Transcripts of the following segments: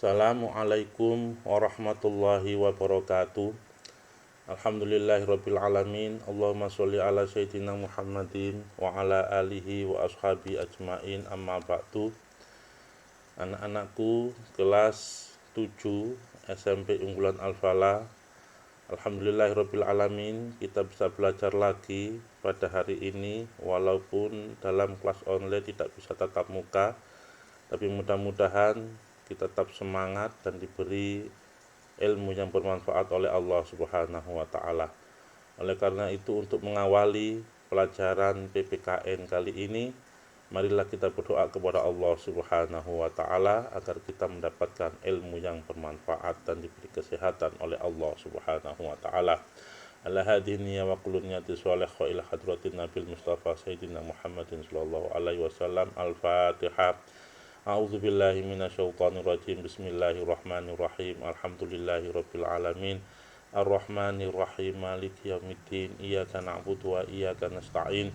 Assalamualaikum warahmatullahi wabarakatuh. Alhamdulillahirabbil alamin. Allahumma sholli ala sayyidina Muhammadin wa ala alihi wa ashabi ajmain, amma ba'du. Anak-anakku kelas 7 SMP Unggulan Al-Falah, alhamdulillahirabbil alamin, kita bisa belajar lagi pada hari ini walaupun dalam kelas online tidak bisa tatap muka, tapi mudah-mudahan kita tetap semangat dan diberi ilmu yang bermanfaat oleh Allah Subhanahu wa Ta'ala. Oleh karena itu, untuk mengawali pelajaran PPKN kali ini, marilah kita berdoa kepada Allah Subhanahu wa Ta'ala agar kita mendapatkan ilmu yang bermanfaat dan diberi kesehatan oleh Allah Subhanahu wa Ta'ala. Ala hadini wa quluniyati sholih wa ila hadratin Nabil Mustafa Sayyidina Muhammadin sallallahu alaihi wasallam. Al-Fatihah. A'udzu billahi minasyaitonir rajim. Bismillahirrahmanirrahim. Alhamdulillahirabbil alamin. Arrahmanir rahim. Maliki yaumiddin. Iyyaka na'budu wa iyyaka nasta'in.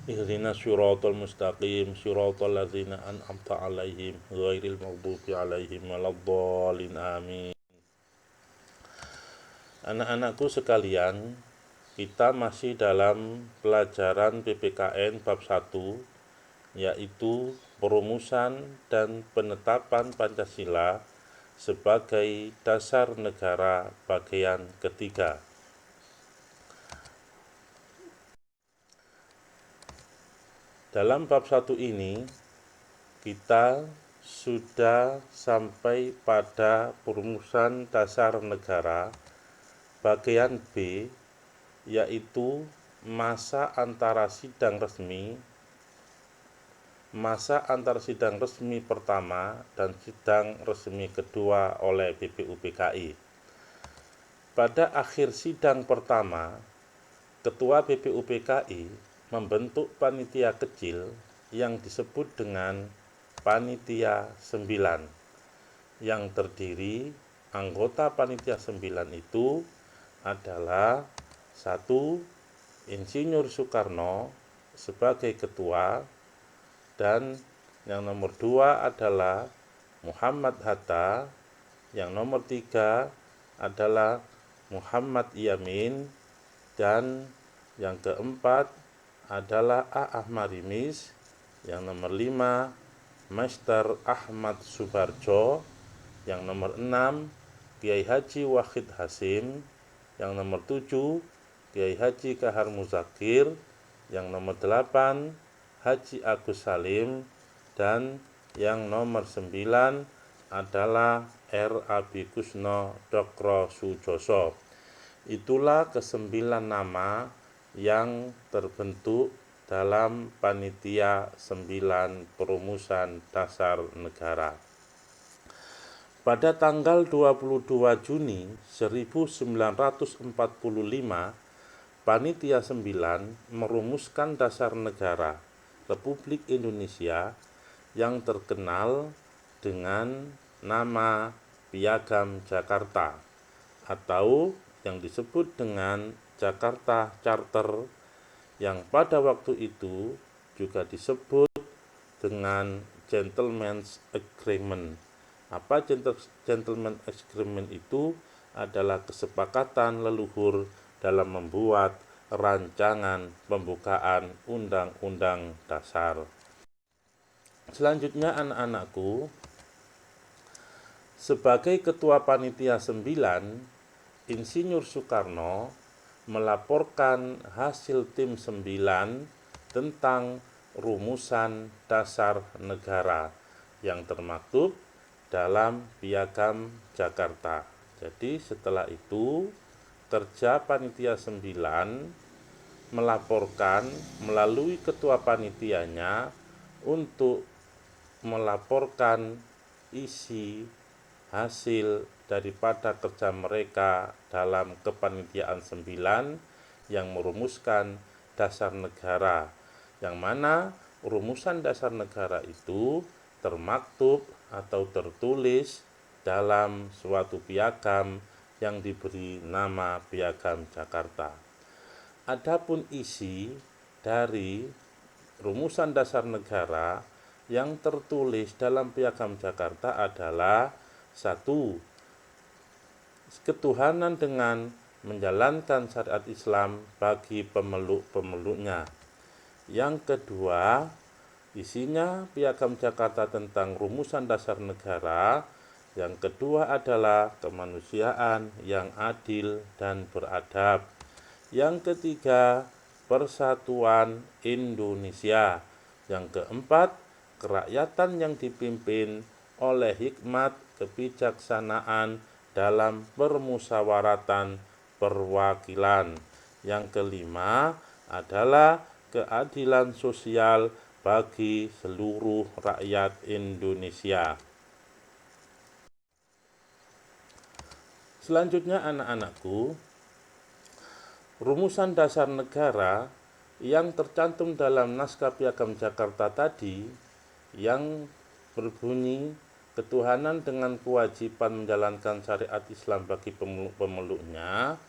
Ihdinas siratal mustaqim. Siratal ladzina an'amta 'alaihim ghairil maghdubi 'alaihim waladdallin. Amin. Anak-anakku sekalian, kita masih dalam pelajaran PPKN bab 1, yaitu perumusan dan penetapan Pancasila sebagai dasar negara bagian ketiga. Dalam bab 1 ini kita sudah sampai pada perumusan dasar negara bagian B, yaitu masa antara sidang resmi pertama dan sidang resmi kedua oleh BPUPKI. Pada akhir sidang pertama, Ketua BPUPKI membentuk panitia kecil yang disebut dengan Panitia 9, yang terdiri anggota Panitia 9 itu adalah 1. Insinyur Soekarno sebagai ketua, dan yang nomor 2 adalah Muhammad Hatta, yang nomor 3 adalah Muhammad Yamin, dan yang keempat adalah A. Marimis, yang nomor 5 Master Ahmad Subarjo, yang nomor 6 Kiai Haji Wahid Hasim, yang nomor 7 Kiai Haji Kahar Muzakir, yang nomor 8 Haji Agus Salim, dan yang nomor 9 adalah R. Abi Kusno Dokro Sujoso. Itulah ke-9 nama yang terbentuk dalam Panitia 9 Perumusan Dasar Negara. Pada tanggal 22 Juni 1945, Panitia 9 merumuskan dasar negara Republik Indonesia yang terkenal dengan nama Piagam Jakarta, atau yang disebut dengan Jakarta Charter, yang pada waktu itu juga disebut dengan Gentleman's Agreement. Apa Gentleman's Agreement itu? Adalah kesepakatan leluhur dalam membuat rancangan pembukaan Undang-Undang Dasar. Selanjutnya, anak-anakku, sebagai Ketua Panitia 9, Insinyur Soekarno melaporkan hasil tim 9 tentang rumusan dasar negara yang termaktub dalam Piagam Jakarta. Jadi setelah itu, kerja Panitia 9 melaporkan melalui ketua panitianya untuk melaporkan isi hasil daripada kerja mereka dalam kepanitiaan 9 yang merumuskan dasar negara, yang mana rumusan dasar negara itu termaktub atau tertulis dalam suatu piagam yang diberi nama Piagam Jakarta. Adapun isi dari rumusan dasar negara yang tertulis dalam Piagam Jakarta adalah: 1. Ketuhanan dengan menjalankan syariat Islam bagi pemeluk-pemeluknya. Yang kedua, isinya Piagam Jakarta tentang rumusan dasar negara. Yang kedua adalah kemanusiaan yang adil dan beradab. Yang ketiga, persatuan Indonesia. Yang keempat, kerakyatan yang dipimpin oleh hikmat kebijaksanaan dalam permusyawaratan perwakilan. Yang kelima adalah keadilan sosial bagi seluruh rakyat Indonesia. Selanjutnya, anak-anakku, rumusan dasar negara yang tercantum dalam naskah Piagam Jakarta tadi, yang berbunyi ketuhanan dengan kewajiban menjalankan syariat Islam bagi pemeluk-pemeluknya,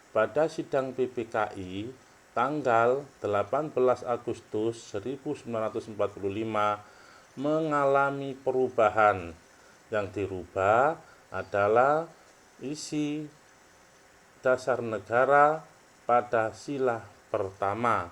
pada sidang PPKI tanggal 18 Agustus 1945 mengalami perubahan. Yang dirubah adalah isi dasar negara pada sila pertama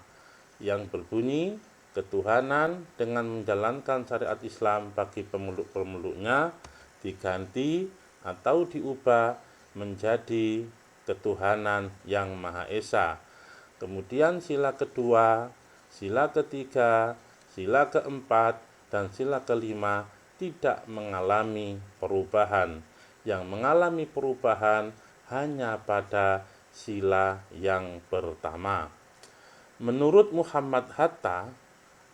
yang berbunyi ketuhanan dengan menjalankan syariat Islam bagi pemeluk-pemeluknya diganti atau diubah menjadi ketuhanan yang Maha Esa. Kemudian sila kedua, sila ketiga, sila keempat, dan sila kelima tidak mengalami perubahan. Yang mengalami perubahan hanya pada sila yang pertama. Menurut Muhammad Hatta,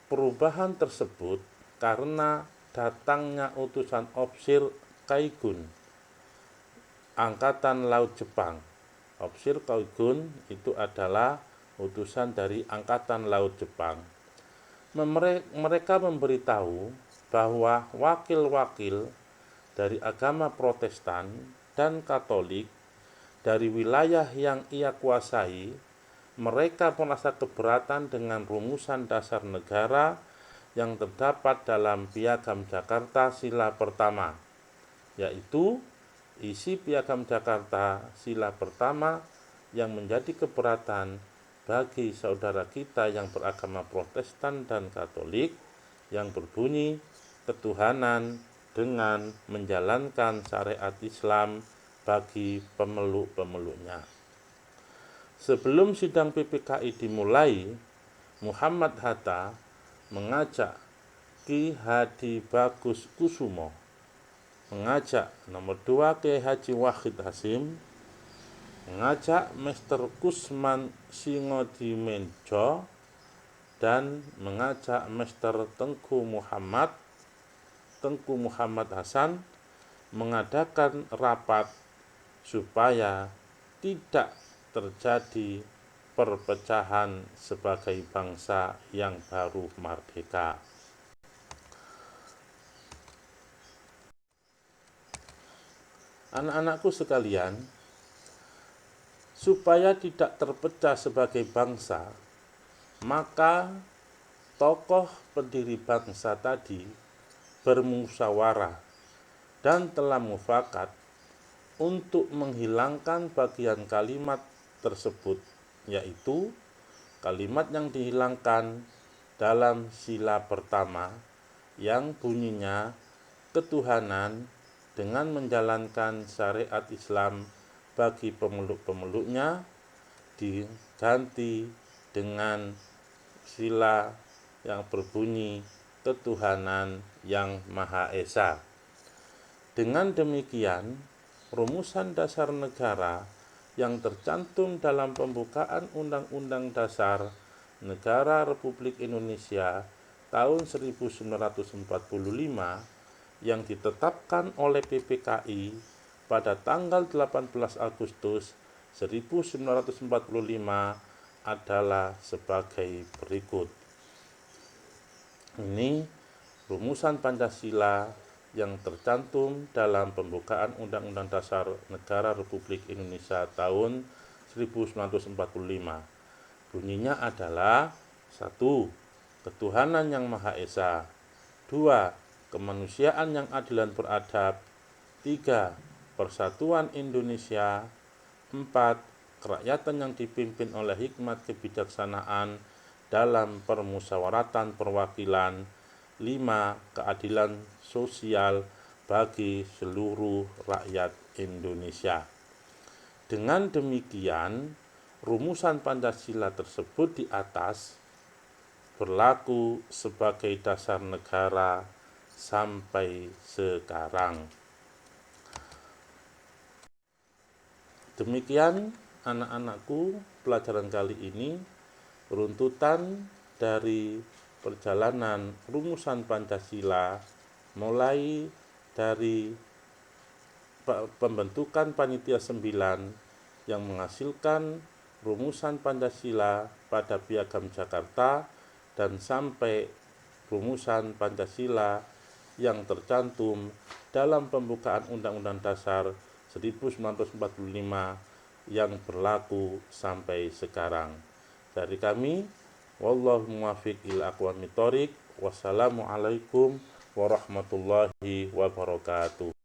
perubahan tersebut karena datangnya utusan Ofsir Kaigun, Angkatan Laut Jepang. Ofsir Kaigun itu adalah utusan dari Angkatan Laut Jepang. Mereka memberitahu bahwa wakil-wakil dari agama Protestan dan Katolik dari wilayah yang ia kuasai, mereka merasa keberatan dengan rumusan dasar negara yang terdapat dalam Piagam Jakarta sila pertama, yaitu isi Piagam Jakarta sila pertama yang menjadi keberatan bagi saudara kita yang beragama Protestan dan Katolik, yang berbunyi ketuhanan dengan menjalankan syariat Islam bagi pemeluk-pemeluknya. Sebelum sidang PPKI dimulai, Muhammad Hatta mengajak Ki Hadi Bagus Kusumo, mengajak nomor 2 Ki Haji Wahid Hasim, mengajak Mr. Kusman Singodimedjo, dan mengajak Mr. Tengku Muhammad Hasan mengadakan rapat supaya tidak terjadi perpecahan sebagai bangsa yang baru merdeka. Anak-anakku sekalian, supaya tidak terpecah sebagai bangsa, maka tokoh pendiri bangsa tadi bermusyawarah dan telah mufakat untuk menghilangkan bagian kalimat tersebut, yaitu kalimat yang dihilangkan dalam sila pertama yang bunyinya ketuhanan dengan menjalankan syariat Islam bagi pemeluk-pemeluknya diganti dengan sila yang berbunyi ketuhanan yang Maha Esa. Dengan demikian, rumusan dasar negara yang tercantum dalam pembukaan Undang-Undang Dasar Negara Republik Indonesia tahun 1945 yang ditetapkan oleh PPKI pada tanggal 18 Agustus 1945 adalah sebagai berikut. Ini rumusan Pancasila yang tercantum dalam pembukaan Undang-Undang Dasar Negara Republik Indonesia tahun 1945. Bunyinya adalah: 1. Ketuhanan yang Maha Esa. 2. Kemanusiaan yang adil dan beradab. 3. Persatuan Indonesia. 4. Kerakyatan yang dipimpin oleh hikmat kebijaksanaan dalam permusyawaratan perwakilan. 5. Keadilan sosial bagi seluruh rakyat Indonesia. Dengan demikian, rumusan Pancasila tersebut di atas berlaku sebagai dasar negara sampai sekarang. Demikian anak-anakku, pelajaran kali ini runtutan dari perjalanan rumusan Pancasila mulai dari pembentukan Panitia 9 yang menghasilkan rumusan Pancasila pada Piagam Jakarta dan sampai rumusan Pancasila yang tercantum dalam pembukaan Undang-Undang Dasar 1945 yang berlaku sampai sekarang. Dari kami, wallahu muwaffiq ila aqwamit thoriq. Wassalamualaikum warahmatullahi wabarakatuh.